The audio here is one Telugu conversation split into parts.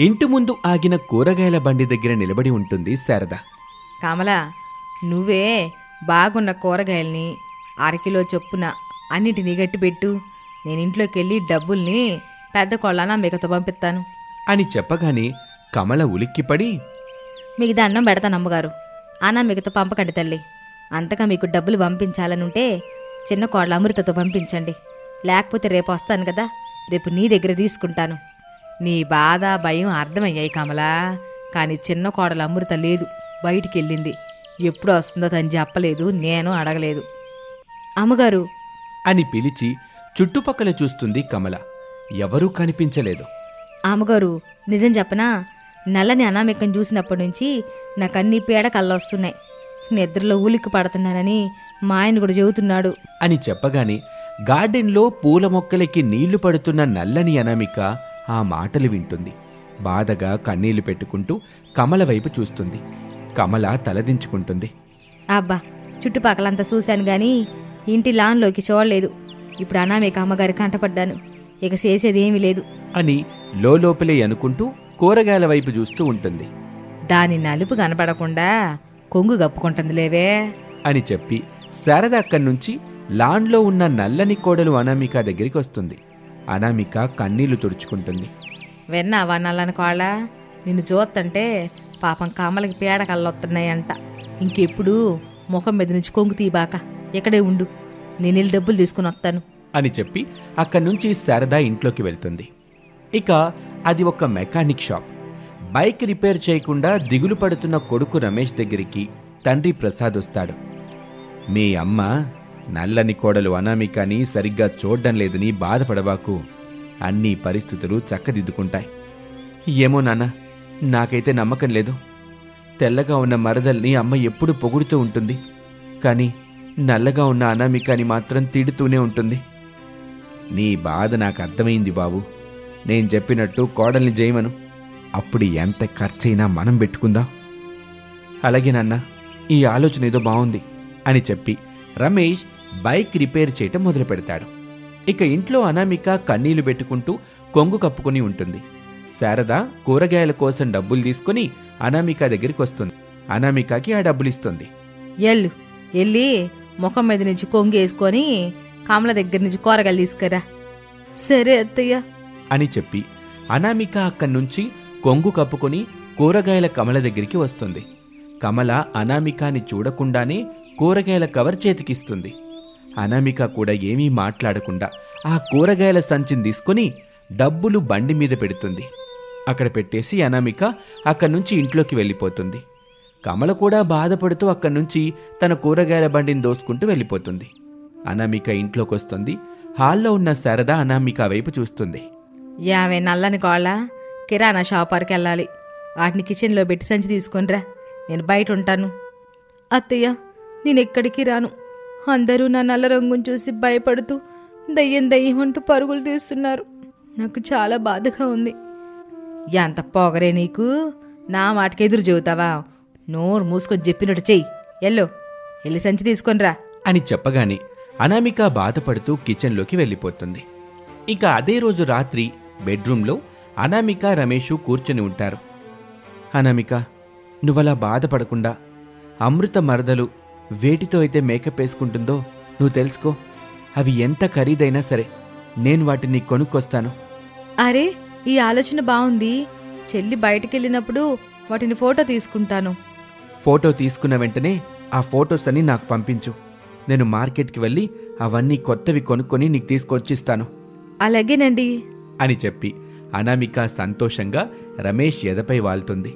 ఇంటి ముందు ఆగిన కూరగాయల బండి దగ్గర నిలబడి ఉంటుంది శారద. కమల, నువ్వే బాగున్న కూరగాయల్ని అరకిలో చొప్పున అన్నిటినీ గట్టిపెట్టు. నేను ఇంట్లోకి వెళ్ళి డబ్బుల్ని పెద్ద కొళ్ళన మిగతా పంపిస్తాను అని చెప్పగానే కమల ఉలిక్కిపడి, మీకు దండం పెడతాను అమ్మగారు, అన్నా మిగతా పంపకండి తల్లి. అంతగా మీకు డబ్బులు పంపించాలనుంటే చిన్న కోడల అమృతతో పంపించండి. లేకపోతే రేపు వస్తాను కదా, రేపు నీ దగ్గర తీసుకుంటాను. నీ బాధ భయం అర్థమయ్యాయి కమలా. కానీ చిన్న కోడల అమృత లేదు, బయటికి వెళ్ళింది. ఎప్పుడు వస్తుందో తను చెప్పలేదు, నేను అడగలేదు. అమ్మగారు అని పిలిచి చుట్టుపక్కల చూస్తుంది కమల. ఎవరూ కనిపించలేదు. అమ్మగారు, నిజం చెప్పనా, నల్లని అనామికం చూసినప్పటి నుంచి నాకన్నీ పీడ కళ్ళొస్తున్నాయి. నిద్రలో ఉలిక్కి పడుతున్నానని మా ఆయన కూడా చెబుతున్నాడు అని చెప్పగానే గార్డెన్లో పూల మొక్కలకి నీళ్లు పడుతున్న నల్లని అనామిక ఆ మాటలు వింటుంది. బాధగా కన్నీళ్లు పెట్టుకుంటూ కమల వైపు చూస్తుంది. కమల తలదించుకుంటుంది. అబ్బా, చుట్టుపక్కలంతా చూశాను గాని ఇంటి లాన్లోకి చూడలేదు. ఇప్పుడు అనామిక అమ్మగారి కంటపడ్డాను. ఇక చేసేదేమీ లేదు అని లోపలే అనుకుంటూ కూరగాయల వైపు చూస్తూ ఉంటుంది. దాని నలుపు కనపడకుండా కొంగు కప్పుకుంటుంది లేవే అని చెప్పి శారద అక్కడి నుంచి లాన్లో ఉన్న నల్లని కోడలు అనామిక దగ్గరికి వస్తుంది. అనామిక కన్నీళ్లు తుడుచుకుంటుంది. విన్నావా నల్లని కోళ్ళ, నిన్ను చూస్తుంటే పాపం కమలకి పీడ కళ్ళొస్తున్నాయంట. ఇంకెప్పుడు ముఖం మీద నుంచి కొంగు తీబాక, ఇక్కడే ఉండు, నేను వెళ్ళి డబ్బులు తీసుకుని వస్తాను అని చెప్పి అక్కడి నుంచి శారద ఇంట్లోకి వెళ్తుంది. ఇక అది ఒక మెకానిక్ షాప్. బైక్ రిపేర్ చేయకుండా దిగులు పడుతున్న కొడుకు రమేష్ దగ్గరికి తండ్రి ప్రసాద్ వస్తాడు. మీ అమ్మ నల్లని కోడలు అనామికని సరిగ్గా చూడ్డం లేదని బాధపడబాకు, అన్ని పరిస్థితులు చక్కదిద్దుకుంటాయి. ఏమో నాన్న, నాకైతే నమ్మకం లేదు. తెల్లగా ఉన్న మరదల్ని అమ్మ ఎప్పుడు పొగుడుతూ ఉంటుంది, కానీ నల్లగా ఉన్న అనామికని మాత్రం తిడుతూనే ఉంటుంది. నీ బాధ నాకు అర్థమైంది బాబు. నేను చెప్పినట్టు కోడల్ని చేయమను, అప్పుడు ఎంత ఖర్చైనా మనం పెట్టుకుందాం. అలాగే నాన్న, ఈ ఆలోచన ఏదో బాగుంది అని చెప్పి రమేష్ బైక్ రిపేర్ చేయటం మొదలు పెడతాడు. ఇక ఇంట్లో అనామిక కన్నీళ్లు పెట్టుకుంటూ కొంగు కప్పుకొని ఉంటుంది. శారద కూరగాయల కోసం డబ్బులు తీసుకుని అనామిక దగ్గరికి వస్తుంది. అనామికకి ఆ డబ్బులిస్తుంది. ఎల్లు వెళ్ళి ముఖం మీద నుంచి కొంగేసుకొని కమల దగ్గర నుంచి కూరగాయలు తీసుకురా. సరే అత్తయ్య అని చెప్పి అనామిక అక్కడి నుంచి కొంగు కప్పుకొని కూరగాయల కమల దగ్గరికి వస్తుంది. కమల అనామికాని చూడకుండానే కూరగాయల కవర్ చేతికిస్తుంది. అనామిక కూడా ఏమీ మాట్లాడకుండా ఆ కూరగాయల సంచిని తీసుకుని డబ్బులు బండి మీద పెడుతుంది. అక్కడ పెట్టేసి అనామిక అక్కడి నుంచి ఇంట్లోకి వెళ్ళిపోతుంది. కమల కూడా బాధపడుతూ అక్కడి నుంచి తన కూరగాయల బండిని దోసుకుంటూ వెళ్ళిపోతుంది. అనామిక ఇంట్లోకి వస్తుంది. హాల్లో ఉన్న శారద అనామిక వైపు చూస్తుంది. యావే నల్లని కోళ్ళ, కిరాణా షాప్ వరకు వెళ్ళాలి. వాటిని కిచెన్లో పెట్టి సంచి తీసుకొనిరా, నేను బయట ఉంటాను. అత్తయ్య, నేనెక్కడికి రాను. అందరూ నా నల్ల రంగును చూసి భయపడుతూ దయ్యం దయ్యం అంటూ పరుగులు తీస్తున్నారు. నాకు చాలా బాధగా ఉంది. ఎంత పొగరే నీకు, నా మాటకి ఎదురు చెబుతావా? నోరు మూసుకొని చెప్పినట్టు చెయ్యి. ఎల్లో వెళ్ళి సంచి తీసుకొనిరా అని చెప్పగానే అనామిక బాధపడుతూ కిచెన్లోకి వెళ్ళిపోతుంది. ఇక అదే రోజు రాత్రి బెడ్రూమ్లో అనామిక రమేషు కూర్చొని ఉంటారు. అనామిక, నువ్వలా బాధపడకుండా అమృత మరదలు వేటితో అయితే మేకప్ వేసుకుంటుందో నువ్వు తెలుసుకో. అవి ఎంత ఖరీదైనా సరే నేను వాటిని కొనుక్కొస్తాను. అరే, ఈ ఆలోచన బాగుంది. చెల్లి బయటకెళ్ళినప్పుడు వాటిని ఫోటో తీసుకుంటాను. ఫోటో తీసుకున్న వెంటనే ఆ ఫోటోస్ అన్ని నాకు పంపించు. నేను మార్కెట్కి వెళ్ళి అవన్నీ కొత్తవి కొనుక్కొని నీకు తీసుకొచ్చిస్తాను. అలాగేనండి అని చెప్పి అనామిక సంతోషంగా రమేష్ ఎదపై వాళ్తుంది.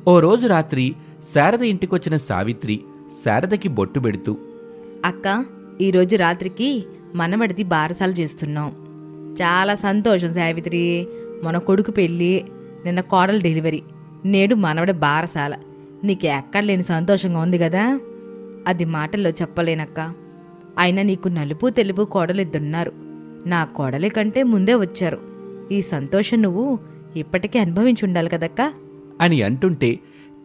ఓ రోజు రాత్రి శారద ఇంటికొచ్చిన సావిత్రి శారదకి బొట్టు పెడుతూ, అక్క, ఈరోజు రాత్రికి మనమడిది బారసాలు చేస్తున్నాం. చాలా సంతోషం సావిత్రి. మన కొడుకు పెళ్ళి, నిన్న కోడలు డెలివరీ, నేడు మనవడి బారసాల. నీకు ఎక్కడ లేని సంతోషంగా ఉంది కదా. అది మాటల్లో చెప్పలేనక్క. అయినా నీకు నలుపు తెలుపు కోడలిద్దరున్నారు. నా కోడలి కంటే ముందే వచ్చారు. ఈ సంతోషం నువ్వు ఇప్పటికే అనుభవించి ఉండాలి కదక్కా అని అంటుంటే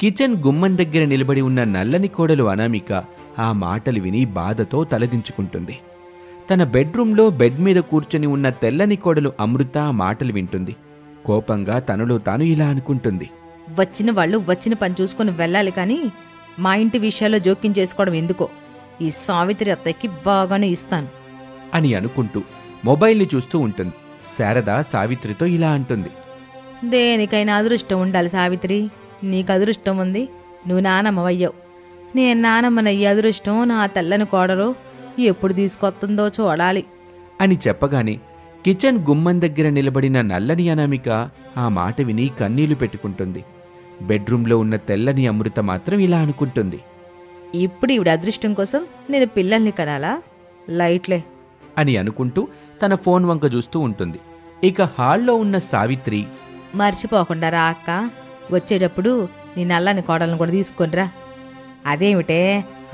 కిచెన్ గుమ్మం దగ్గర నిలబడి ఉన్న నల్లని కోడలు అనామిక ఆ మాటలు విని బాధతో తలదించుకుంటుంది. తన బెడ్రూంలో బెడ్ మీద కూర్చొని ఉన్న తెల్లని కోడలు అమృత ఆ మాటలు వింటుంది. కోపంగా తనలో తాను ఇలా అనుకుంటుంది. వచ్చిన వాళ్ళు వచ్చిన పని చూసుకుని వెళ్ళాలి కానీ మా ఇంటి విషయాల్లో జోక్యం చేసుకోవడం ఎందుకో. ఈ సావిత్రి అత్తయ్యకి బాగానే ఇస్తాను అని అనుకుంటూ మొబైల్ని చూస్తూ ఉంటుంది. శారద సావిత్రితో ఇలా అంటుంది. దేనికైనా అదృష్టం ఉండాలి సావిత్రి. నీకు అదృష్టం ఉంది, నువ్వు నానమ్మవయ్యావు. నేను నానమ్మనయ్యే అదృష్టం నా తెల్లని కోడలో ఎప్పుడు తీసుకొస్తుందో చూడాలి అని చెప్పగానే కిచెన్ గుమ్మం దగ్గర నిలబడిన నల్లని అనామిక ఆ మాట విని కన్నీళ్లు పెట్టుకుంటుంది. బెడ్రూంలో ఉన్న తెల్లని అమృత మాత్రం ఇలా అనుకుంటుంది. ఇప్పుడు ఈవిడ అదృష్టం కోసం నేను పిల్లల్ని కనాలా? లైట్లే అని అనుకుంటూ తన ఫోన్ వంక చూస్తూ ఉంటుంది. ఇక హాల్లో ఉన్న సావిత్రి, మర్చిపోకుండా రా అక్క, వచ్చేటప్పుడు నీ నల్లని కోడలను కూడా తీసుకొనిరా. అదేమిటే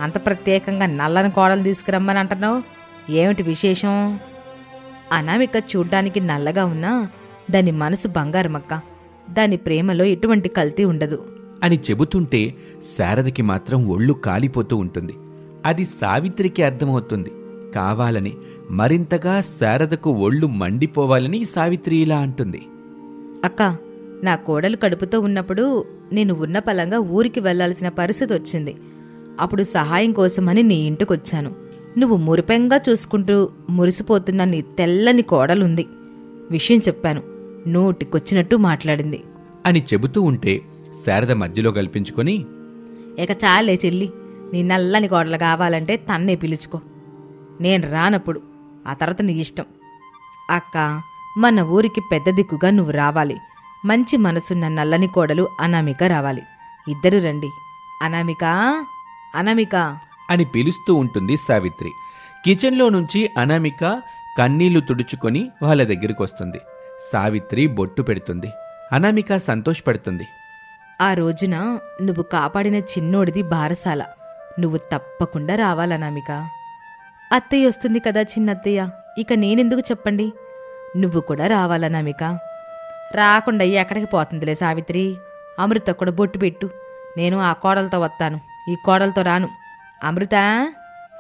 అంత ప్రత్యేకంగా నల్లని కోడలు తీసుకురమ్మని అంటున్నావు? ఏమిటి విశేషం? అనామిక చూడ్డానికి నల్లగా ఉన్నా దాని మనసు బంగారమక్క. దాని ప్రేమలో ఎటువంటి కల్తీ ఉండదు అని చెబుతుంటే శారదకి మాత్రం ఒళ్ళు కాలిపోతూ ఉంటుంది. అది సావిత్రికి అర్థమవుతుంది. కావాలని మరింతగా శారదకు ఒళ్ళు మండిపోవాలని సావిత్రి ఇలా అంటుంది. అక్క, నా కోడలు కడుపుతో ఉన్నప్పుడు నేను ఉన్న పలంగా ఊరికి వెళ్లాల్సిన పరిస్థితి వచ్చింది. అప్పుడు సహాయం కోసమని నీ ఇంటికొచ్చాను. నువ్వు మురిపెంగా చూసుకుంటూ మురిసిపోతున్న నీ తెల్లని కోడలుంది. విషయం చెప్పాను, నోటికొచ్చినట్టు మాట్లాడింది అని చెబుతూ ఉంటే శారద మధ్యలో కల్పించుకొని, ఇక చాలే చెల్లి, నీ నల్లని కోడలు కావాలంటే తన్నే పిలుచుకో. నేను రానప్పుడు ఆ తర్వాత నీ ఇష్టం. అక్క, మన ఊరికి పెద్ద దిక్కుగా నువ్వు రావాలి. మంచి మనసున్న నల్లని కోడలు అనామిక రావాలి. ఇద్దరు రండి. అనామిక, అనామిక అని పిలుస్తూ ఉంటుంది సావిత్రి. కిచెన్లో నుంచి అనామిక కన్నీళ్లు తుడుచుకొని వాళ్ళ దగ్గరికొస్తుంది. సావిత్రి బొట్టు పెడుతుంది. అనామిక సంతోషపడుతుంది. ఆ రోజున నువ్వు కాపాడిన చిన్నోడిది బారసాల. నువ్వు తప్పకుండా రావాలనామిక. అత్తయ్య వస్తుంది కదా చిన్నత్తయ్య, ఇక నేనెందుకు చెప్పండి? నువ్వు కూడా రావాలనామిక. రాకుండా ఎక్కడికి పోతుందిలే సావిత్రి. అమృత కూడా బొట్టు పెట్టు. నేను ఆ కోడలతో వస్తాను, ఈ కోడలతో రాను. అమృత,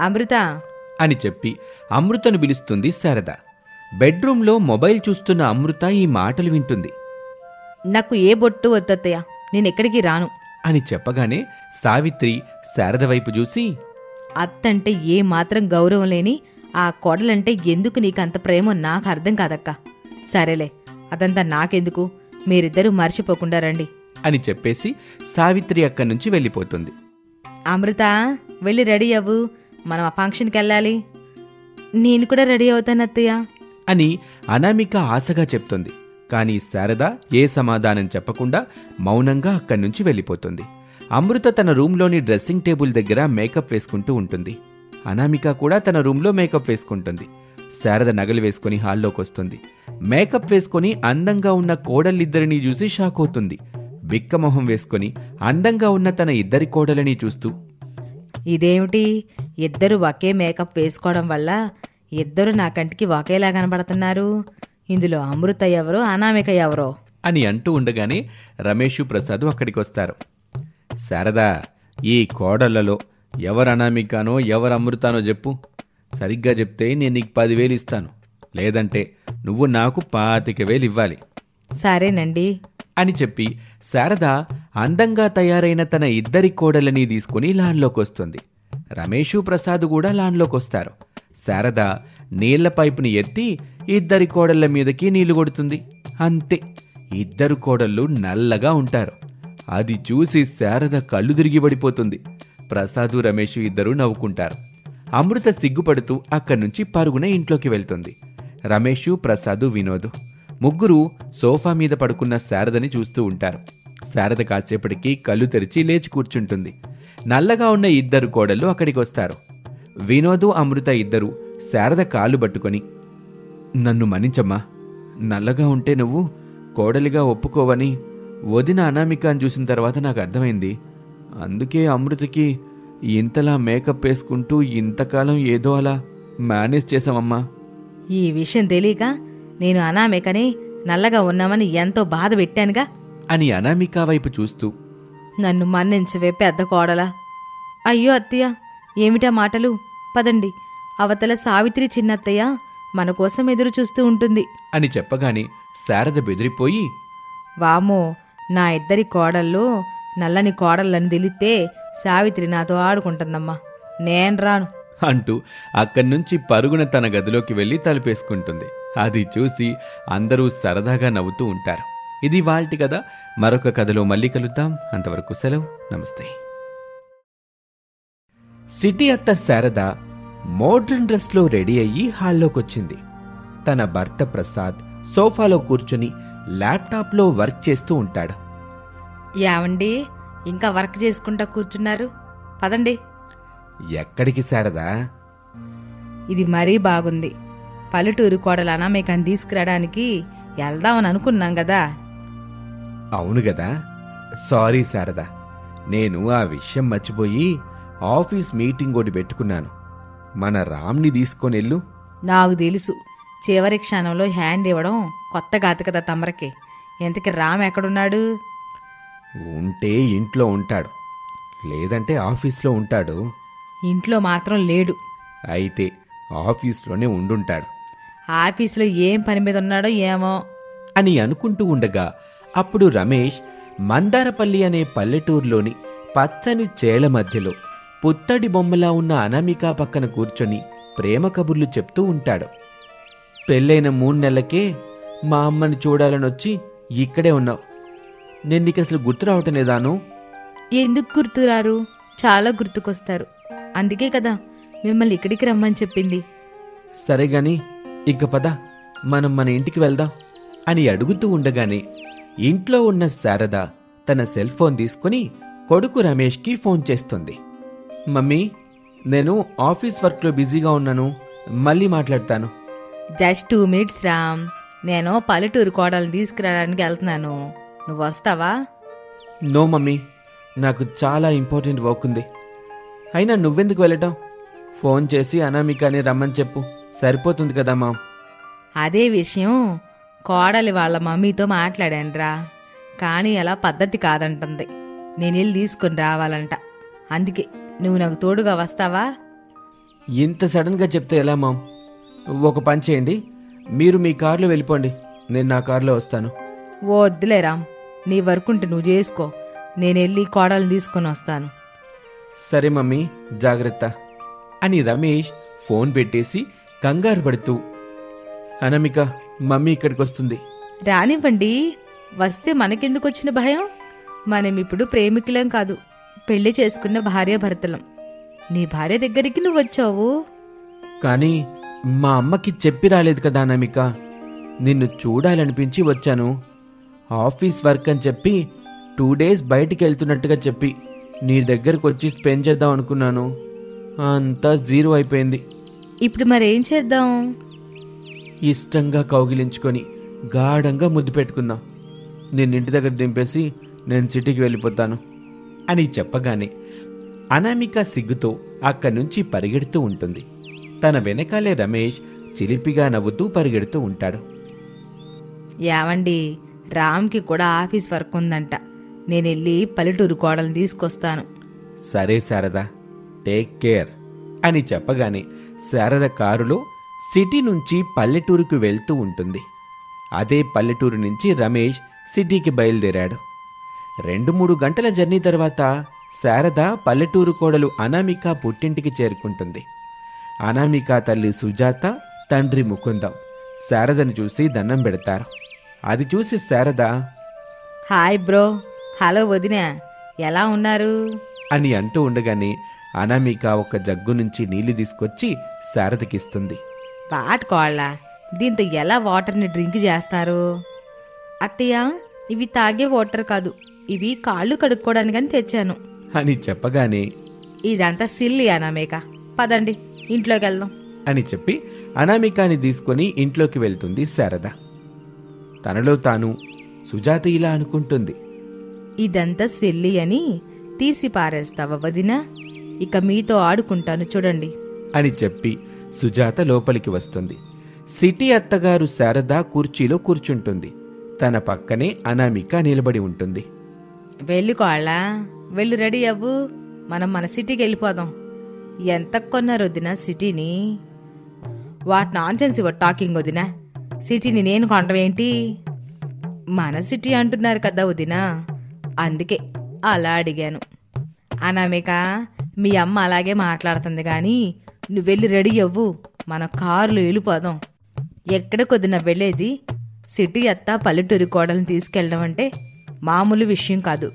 అమృత అని చెప్పి అమృతను పిలుస్తుంది శారద. బెడ్రూంలో మొబైల్ చూస్తున్న అమృత ఈ మాటలు వింటుంది. నాకు ఏ బొట్టు వద్దత్తయ్య, నేనెక్కడికి రాను అని చెప్పగానే సావిత్రి శారద వైపు చూసి, అత్తంటే ఏ మాత్రం గౌరవం లేని ఆ కోడలంటే ఎందుకు నీకంత ప్రేమో నాకు అర్థం కాదక్క. సరేలే, అదంతా నాకెందుకు, మీరిద్దరూ మర్చిపోకుండా రండి అని చెప్పేసి సావిత్రి అక్కడి నుంచి వెళ్ళిపోతుంది. అమృత, వెళ్ళి రెడీ అవ్వు, మనం ఆ ఫంక్షన్కి వెళ్ళాలి. నేను కూడా రెడీ అవుతాను అత్తయ్య అని అనామిక ఆశగా చెప్తుంది. కానీ శారద ఏ సమాధానం చెప్పకుండా మౌనంగా అక్కడి నుంచి వెళ్ళిపోతుంది. అమృత తన రూంలోని డ్రెస్సింగ్ టేబుల్ దగ్గర మేకప్ వేసుకుంటూ ఉంటుంది. అనామిక కూడా తన రూంలో మేకప్ వేసుకుంటుంది. శారద నగలు వేసుకుని హాల్లోకొస్తుంది. మేకప్ వేసుకుని అందంగా ఉన్న కోడలిద్దరినీ చూసి షాక్ అవుతుంది. బిక్కమొహం వేసుకుని అందంగా ఉన్న తన ఇద్దరి కోడలని చూస్తూ, ఇదేమిటి, ఇద్దరు ఒకే మేకప్ వేసుకోవడం వల్ల ఇద్దరు నా కంటికి ఒకేలా కనబడుతున్నారు. ఇందులో అమృత ఎవరో అనామిక ఎవరో అని అంటూ ఉండగానే రమేషు ప్రసాద్ అక్కడికొస్తారు. శారదా, ఈ కోడళ్లలో ఎవరు అనామికానో ఎవరు అమృతానో చెప్పు. సరిగ్గా చెప్తే నేను నీకు 10,000 ఇస్తాను, లేదంటే నువ్వు నాకు 25,000 ఇవ్వాలి. సరేనండి అని చెప్పి శారద అందంగా తయారైన తన ఇద్దరి కోడలని తీసుకుని లాన్లోకొస్తుంది. రమేషు ప్రసాద్ కూడా లాన్లోకొస్తారు. శారద నీళ్ల పైపుని ఎత్తి ఇద్దరి కోడళ్ల మీదకి నీళ్లు కొడుతుంది. అంతే, ఇద్దరు కోడళ్ళు నల్లగా ఉంటారు. అది చూసి శారద కళ్ళు తిరిగి పడిపోతుంది. ప్రసాదు రమేష్ ఇద్దరూ నవ్వుకుంటారు. అమృత సిగ్గుపడుతూ అక్కడి నుంచి పరుగున ఇంట్లోకి వెళ్తుంది. రమేషు, ప్రసాదు, వినోద్ ముగ్గురు సోఫా మీద పడుకున్న శారదని చూస్తూ ఉంటారు. శారద కాసేపటికి కళ్ళు తెరిచి లేచి కూర్చుంటుంది. నల్లగా ఉన్న ఇద్దరు కోడళ్ళు అక్కడికొస్తారు. వినోదు, అమృత ఇద్దరు శారద కాళ్ళు పట్టుకొని, నన్ను మన్నించమ్మా, నల్లగా ఉంటే నువ్వు కోడలిగా ఒప్పుకోవని వదిన అనామిక అని చూసిన తర్వాత నాకు అర్థమైంది. అందుకే అమృతకి ఇంతలా మేకప్ వేసుకుంటూ ఇంతకాలం ఏదో అలా మేనేజ్ చేశామమ్మా. ఈ విషయం తెలియక నేను అనామికని నల్లగా ఉన్నామని ఎంతో బాధ పెట్టానుగా అని అనామిక వైపు చూస్తూ, నన్ను మన్నించవే పెద్ద కోడలా. అయ్యో అత్తయ్య, ఏమిటా మాటలు? పదండి, అవతల సావిత్రి చిన్నత్తయ్య మన కోసం ఎదురు చూస్తూ ఉంటుంది అని చెప్పగానే శారద బెదిరిపోయి, వామో, నా ఇద్దరి కోడళ్ళు నల్లని కోడళ్ళని తెలిస్తే సావిత్రి నాతో ఆడుకుంటుందమ్మా. నేను రాను అంటూ అక్కడి నుంచి పరుగున తన గదిలోకి వెళ్ళి తలుపేసుకుంటుంది. అది చూసి అందరూ సరదాగా నవ్వుతూ ఉంటారు. ఇది వాల్టి కథ. మరొక కథలో మళ్ళీ కలుద్దాం. అంతవరకు సెలవు. నమస్తే. సిటీ అత్త శారద మోడ్రన్ డ్రెస్లో రెడీ అయ్యి హాల్లోకొచ్చింది. తన భర్త ప్రసాద్ సోఫాలో కూర్చుని ల్యాప్టాప్లో వర్క్ చేస్తూ ఉంటాడు. యావండి, ఇంకా వర్క్ చేసుకుంటా కూర్చున్నారు? పదండి. ఎక్కడికి శారదా? ఇది మరీ బాగుంది. పల్లెటూరు కోడలు అనామేకాన్ని తీసుకురావడానికి వెళ్దామని అనుకున్నాం కదా. అవును గదా. సారీ శారదా, నేను ఆ విషయం మర్చిపోయి ఆఫీస్ మీటింగ్ ఒకటి పెట్టుకున్నాను. మన రామ్ని తీసుకొనెళ్ళు. నాకు తెలుసు, చివరి క్షణంలో హ్యాండ్ ఇవ్వడం కొత్త గాత కదా తమరకి. ఎంతకి రామ్ ఎక్కడున్నాడు? ఉంటే ఇంట్లో ఉంటాడు, లేదంటే ఆఫీస్లో ఉంటాడు. ఇంట్లో మాత్రం లేడు. అయితే ఆఫీస్లోనే ఉండుంటాడు. ఆఫీసులో ఏం పని మీద ఉన్నాడో ఏమో అని అనుకుంటూ ఉండగా అప్పుడు రమేష్ మందారపల్లి అనే పల్లెటూరులోని పచ్చని చేల మధ్యలో పుత్తడి బొమ్మలా ఉన్న అనామిక పక్కన కూర్చొని ప్రేమ కబుర్లు చెప్తూ ఉంటాడు. పెళ్ళైన 3 నెలలకే మా అమ్మని చూడాలనొచ్చి ఇక్కడే ఉన్నావు. నేను నీకు అసలు గుర్తు రావటం లేదాను? ఎందుకు గుర్తురారు? చాలా గుర్తుకొస్తారు. అందుకే కదా మిమ్మల్ని ఇక్కడికి రమ్మని చెప్పింది. సరే గాని ఇక పద, మనం మన ఇంటికి వెళ్దాం అని అడుగుతూ ఉండగానే ఇంట్లో ఉన్న శారద తన సెల్ ఫోన్ తీసుకుని కొడుకు రమేష్కి ఫోన్ చేస్తుంది. మమ్మీ, నేను ఆఫీస్ వర్క్లో బిజీగా ఉన్నాను, మళ్ళీ మాట్లాడతాను. Just 2 minutes Ram. నేను పల్లెటూరు కోడల్ని తీసుకురావడానికి వెళ్తున్నాను. నువ్వు వస్తావా? నో మమ్మీ, నాకు చాలా ఇంపార్టెంట్ వర్క్ ఉంది. అయినా నువ్వెందుకు వెళ్ళటం? ఫోన్ చేసి అనామికని రమ్మని చెప్పు, సరిపోతుంది కదా మా. అదే విషయం కోడలి వాళ్ళ మమ్మీతో మాట్లాడానురా, కానీ అలా పద్ధతి కాదంటుంది. నేను వెళ్ళి తీసుకుని రావాలంట. అందుకే నువ్వు నాకు తోడుగా వస్తావా? ఇంత సడన్గా చెప్తే ఎలా మామ్? ఒక పని చేయండి, మీరు మీ కారులో వెళ్ళిపోండి, నేను నా కారులో వస్తాను. వద్దులే రామ్, నీ వర్క్ ఉంటే నువ్వు చేసుకో. నేను వెళ్ళి కోడల్ని తీసుకొని వస్తాను. సరే మమ్మీ, జాగ్రత్త అని రమేష్ ఫోన్ పెట్టేసి కంగారు పడుతూ, అనామిక, మమ్మీ ఇక్కడికి వస్తుంది. రానివ్వండి, వస్తే మనకెందుకు వచ్చిన భయం? మనం ఇప్పుడు ప్రేమికులం కాదు, పెళ్లి చేసుకున్న భార్యాభర్తలం. నీ భార్య దగ్గరికి నువ్వు వచ్చావు. కానీ మా అమ్మకి చెప్పి రాలేదు కదా అనామిక. నిన్ను చూడాలనిపించి వచ్చాను. ఆఫీస్ వర్క్ అని చెప్పి 2 days బయటికి వెళ్తున్నట్టుగా చెప్పి నీ దగ్గరకు వచ్చి స్పెండ్ చేద్దాం అనుకున్నాను. అంతా జీరో అయిపోయింది. ఇప్పుడు మరేం చేద్దాం? ఇష్టంగా కౌగిలించుకొని గాఢంగా ముద్దు పెట్టుకుందాం. నేను ఇంటి దగ్గర దింపేసి నేను సిటీకి వెళ్ళిపోతాను అని చెప్పగానే అనామిక సిగ్గుతో అక్కడి నుంచి పరిగెడుతూ ఉంటుంది. తన వెనకాలే రమేష్ చిలిపిగా నవ్వుతూ పరిగెడుతూ ఉంటాడు. యావండి, రామ్కి కూడా ఆఫీస్ వర్క్ ఉందంట. నేను వెళ్ళి పల్లెటూరు కోడల్ని తీసుకొస్తాను. సరే శారదా, టేక్ కేర్ అని చెప్పగానే శారద కారులో సిటీ నుంచి పల్లెటూరుకు వెళ్తూ ఉంటుంది. అదే పల్లెటూరు నుంచి రమేష్ సిటీకి బయలుదేరాడు. 2-3 గంటల జర్నీ తర్వాత శారద పల్లెటూరు కోడలు అనామిక పుట్టింటికి చేరుకుంటుంది. అనామిక తల్లి సుజాత, తండ్రి ముకుందం శారదను చూసి దండం పెడతారు. అది చూసి శారద, హాయ్ బ్రో, హలో వదినా, ఎలా ఉన్నారు అని అంటూ ఉండగానే అనామిక ఒక జగ్గు నుంచి నీళ్లు తీసుకొచ్చి శారదకిస్తుంది. వాటుకోళ్ళ, దీంతో ఎలా వాటర్ని డ్రింక్ చేస్తారు? అత్తయ్య, ఇవి తాగే వాటర్ కాదు, ఇవి కాళ్ళు కడుక్కోవడానికని తెచ్చాను అని చెప్పగానే ఇదంతా సిల్లి అనామేక, పదండి ఇంట్లోకి వెళ్దాం అని చెప్పి అనామికాని తీసుకొని ఇంట్లోకి వెళ్తుంది శారద. తనలో తాను సుజాత ఇలా అనుకుంటుంది, ఇదంతా సిల్లి అని తీసి పారేస్తావా వదినా? ఇక మీతో ఆడుకుంటాను చూడండి అని చెప్పి సుజాత లోపలికి వస్తుంది. సిటీ అత్తగారు శారద కుర్చీలో కూర్చుంటుంది. తన పక్కనే అనామిక నిలబడి ఉంటుంది. వెళ్ళుకోళ్ళ, వెళ్ళి రెడీ అవ్వు, మనం మన సిటీకి వెళ్ళిపోదాం. ఎంత కొన్నారు వదినా సిటీని? What non sense your talking వదినా? సిటీని నేను కొనడం ఏంటి? మన సిటీ అంటున్నారు కదా వదినా, అందుకే అలా అడిగాను. అనామిక, మీ అమ్మ అలాగే మాట్లాడుతుంది కానీ నువ్వు వెళ్ళి రెడీ అవ్వు, మన కారులో వెళ్ళిపోదాం. ఎక్కడికి వదినా వెళ్ళేది? సిటీ అత్త పల్లెటూరి కోడల్ని తీసుకెళ్ళడం అంటే మామూలు విషయం కాదు.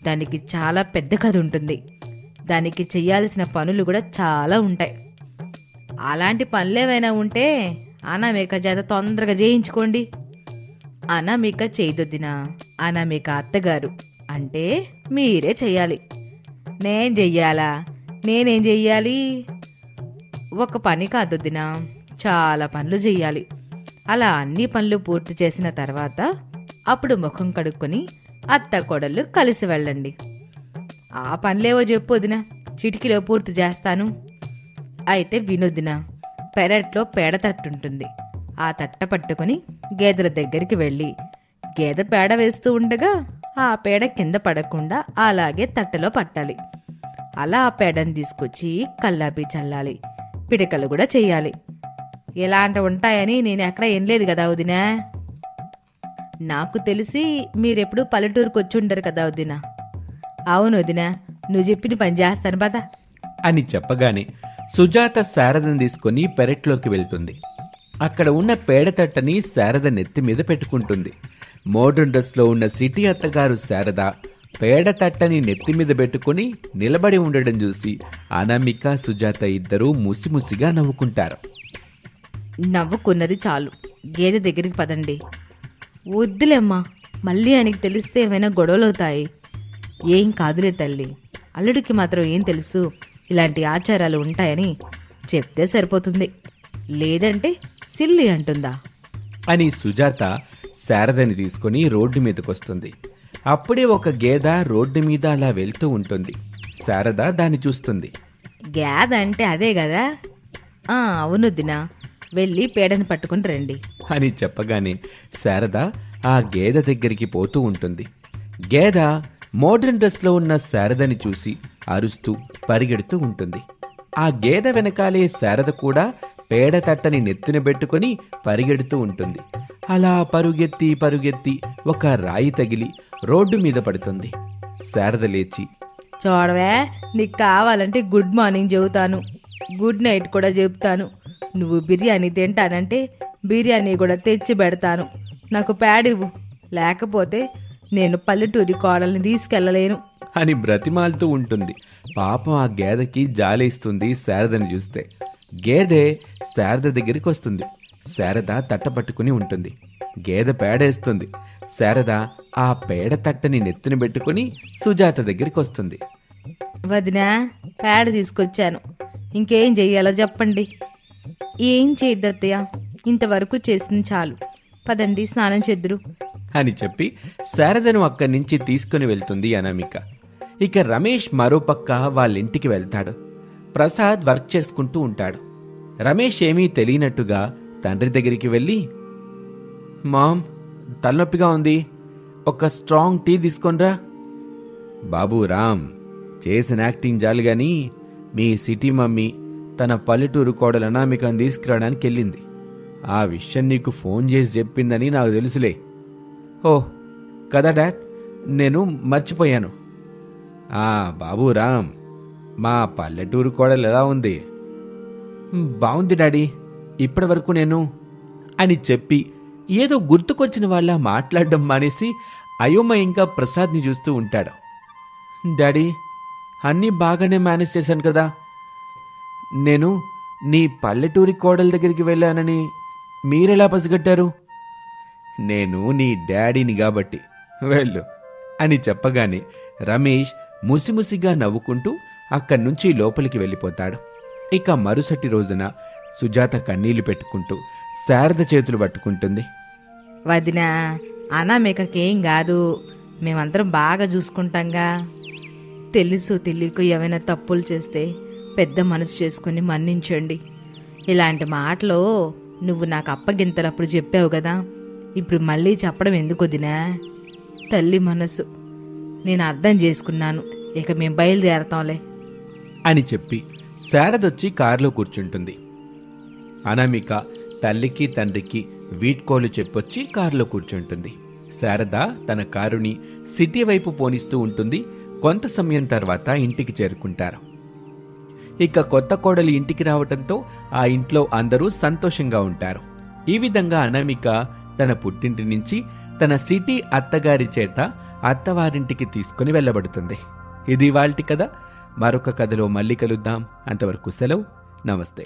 దానికి చాలా పెద్ద కథ ఉంటుంది. దానికి చెయ్యాల్సిన పనులు కూడా చాలా ఉంటాయి. అలాంటి పనులేమైనా ఉంటే అనామిక చేత తొందరగా చేయించుకోండి. అనామిక చేయదొద్దినా, అనామిక అత్తగారు అంటే మీరే చెయ్యాలి. నేను చెయ్యాలా? నేనేం చెయ్యాలి? ఒక పని కాదొద్దినా, చాలా పనులు చెయ్యాలి. అలా అన్ని పనులు పూర్తి చేసిన తర్వాత అప్పుడు ముఖం కడుక్కొని అత్త కోడళ్ళు కలిసి వెళ్ళండి. ఆ పనులేవో చెప్పొద్దినా, చిటికీలో పూర్తి చేస్తాను. అయితే వినొద్దినా, పెరట్లో పేడ తట్టుంటుంది. ఆ తట్ట పట్టుకుని గేదెల దగ్గరికి వెళ్ళి గేదె పేడ వేస్తూ ఉండగా ఆ పేడ కింద పడకుండా అలాగే తట్టలో పట్టాలి. అలా ఆ పేడని తీసుకొచ్చి కల్లాపి చల్లాలి. పిడకలు కూడా చెయ్యాలి. ఎలాంటి ఉంటాయని నేను ఎక్కడ ఏం లేదు కదా వదినా. నాకు తెలిసి మీరెప్పుడు పల్లెటూరుకు వచ్చి ఉండరు కదా వదినా. అవును వదినా, నువ్వు చెప్పిన పని చేస్తాను పద అని చెప్పగానే సుజాత శారదను తీసుకుని పెరట్లోకి వెళ్తుంది. అక్కడ ఉన్న పేడతట్టని శారద నెత్తి మీద పెట్టుకుంటుంది. మోడ్రన్ డ్రెస్లో ఉన్న సిటీ అత్తగారు శారద పేడతట్టని నెత్తి మీద పెట్టుకుని నిలబడి ఉండడం చూసి అనామిక, సుజాత ఇద్దరూ ముసిముసిగా నవ్వుకుంటారు. నవ్వుకున్నది చాలు, గేదె దగ్గరికి పదండి. వద్దులేమ్మా, మళ్ళీ ఆయనకి తెలిస్తే ఏమైనా గొడవలవుతాయి. ఏం కాదులే తల్లి, అల్లుడికి మాత్రం ఏం తెలుసు ఇలాంటి ఆచారాలు ఉంటాయని. చెప్తే సరిపోతుంది, లేదంటే సిల్లి అంటుందా అని సుజాత శారదని తీసుకుని రోడ్డు మీదకొస్తుంది. అప్పుడే ఒక గేదె రోడ్డు మీద అలా వెళ్తూ ఉంటుంది. శారద దాన్ని చూస్తుంది. గేదె అంటే అదే కదా? అవును దినా, వెళ్ళి పేడని పట్టుకుని రండి అని చెప్పగానే శారద ఆ గేదె దగ్గరికి పోతూ ఉంటుంది. గేదె మోడ్రన్ డ్రెస్లో ఉన్న శారదని చూసి అరుస్తూ పరిగెడుతూ ఉంటుంది. ఆ గేదె వెనకాలే శారద కూడా పేడ తట్టని నెత్తిన పెట్టుకుని పరిగెడుతూ ఉంటుంది. అలా పరుగెత్తి పరుగెత్తి ఒక రాయి తగిలి రోడ్డు మీద పడుతుంది. శారద లేచి, చూడవే, నీకు కావాలంటే గుడ్ మార్నింగ్ చెబుతాను, గుడ్ నైట్ కూడా చెబుతాను. నువ్వు బిర్యానీ తింటానంటే బిర్యానీ కూడా తెచ్చి పెడతాను. నాకు ప్యాడివ్వు, లేకపోతే నేను పల్లెటూరి కోడల్ని తీసుకెళ్ళలేను అని బ్రతిమాలుతూ ఉంటుంది. పాపం ఆ గేదెకి జాలేస్తుంది శారదని చూస్తే. గేదె శారద దగ్గరికి వస్తుంది. శారద తట్ట పట్టుకుని ఉంటుంది. గేదె పేడేస్తుంది. శారద ఆ పేడ తట్టని నెత్తిన పెట్టుకుని సుజాత దగ్గరికి వస్తుంది. వదినా, పేడ తీసుకొచ్చాను, ఇంకేం చెయ్యాలో చెప్పండి. ఏం చేయద్దత్తయ్య, ఇంతవరకు చేసింది చాలు, పదండి స్నానం చేద్దురు అని చెప్పి శారదను అక్కడి నుంచి తీసుకుని వెళ్తుంది అనామిక. ఇక రమేష్ మరోపక్క వాళ్ళింటికి వెళ్తాడు. ప్రసాద్ వర్క్ చేసుకుంటూ ఉంటాడు. రమేష్ ఏమీ తెలియనట్టుగా తండ్రి దగ్గరికి వెళ్ళి, మామ్, తలనొప్పిగా ఉంది, ఒక స్ట్రాంగ్ టీ తీసుకొనిరా. బాబు రామ్, చేసిన యాక్టింగ్ చాలు గాని మీ సిటీ మమ్మీ తన పల్లెటూరు కోడలు అనామికను తీసుకురావడానికి వెళ్ళింది. ఆ విషయం నీకు ఫోన్ చేసి చెప్పిందని నాకు తెలుసులే. ఓ కదా డాడ్, నేను మర్చిపోయాను. బాబు రామ్, మా పల్లెటూరు కోడలు ఎలా ఉంది? బాగుంది డాడీ, ఇప్పటి వరకు నేను అని చెప్పి ఏదో గుర్తుకొచ్చిన వాళ్ళ మాట్లాడడం మానేసి అయోమయంగా ప్రసాద్ని చూస్తూ ఉంటాడు. డాడీ, అన్నీ బాగానే మేనేజ్ చేశాను కదా. నేను నీ పల్లెటూరి కోడల దగ్గరికి వెళ్ళానని మీరెలా పసిగట్టారు? నేను నీ డాడీని కాబట్టి వెళ్ళు అని చెప్పగానే రమేష్ ముసిముసిగా నవ్వుకుంటూ అక్కడి నుంచి లోపలికి వెళ్ళిపోతాడు. ఇక మరుసటి రోజున సుజాత కన్నీళ్లు పెట్టుకుంటూ శారద చేతులు పట్టుకుంటుంది. వదినా, అనామికకేం కాదు, మేమందరం బాగా చూసుకుంటాంగా. తెలుసు తెలియకు ఏమైనా తప్పులు చేస్తే పెద్ద మనసు చేసుకుని మన్నించండి. ఇలాంటి మాటలు నువ్వు నాకు అప్పగింతలప్పుడు చెప్పావు కదా, ఇప్పుడు మళ్ళీ చెప్పడం ఎందుకు వదినా? తల్లి మనసు నేను అర్థం చేసుకున్నాను, ఇక మేము బయలుదేరతాంలే అని చెప్పి శారదొచ్చి కారులో కూర్చుంటుంది. అనామిక తల్లికి తండ్రికి వీడ్కోలు చెప్పొచ్చి కారులో కూర్చుంటుంది. శారద తన కారుని సిటీ వైపు పోనిస్తూ ఉంటుంది. కొంత సమయం తర్వాత ఇంటికి చేరుకుంటారు. ఇక కొత్త కోడలి ఇంటికి రావటంతో ఆ ఇంట్లో అందరూ సంతోషంగా ఉంటారు. ఈ విధంగా అనామిక తన పుట్టింటి నుంచి తన సిటీ అత్తగారి చేత అత్తవారింటికి తీసుకుని వెళ్ళబడుతుంది. ఇది ఇవాల్టి కథ. మరొక కథలో మళ్ళీ కలుద్దాం. అంతవరకు సెలవు. నమస్తే.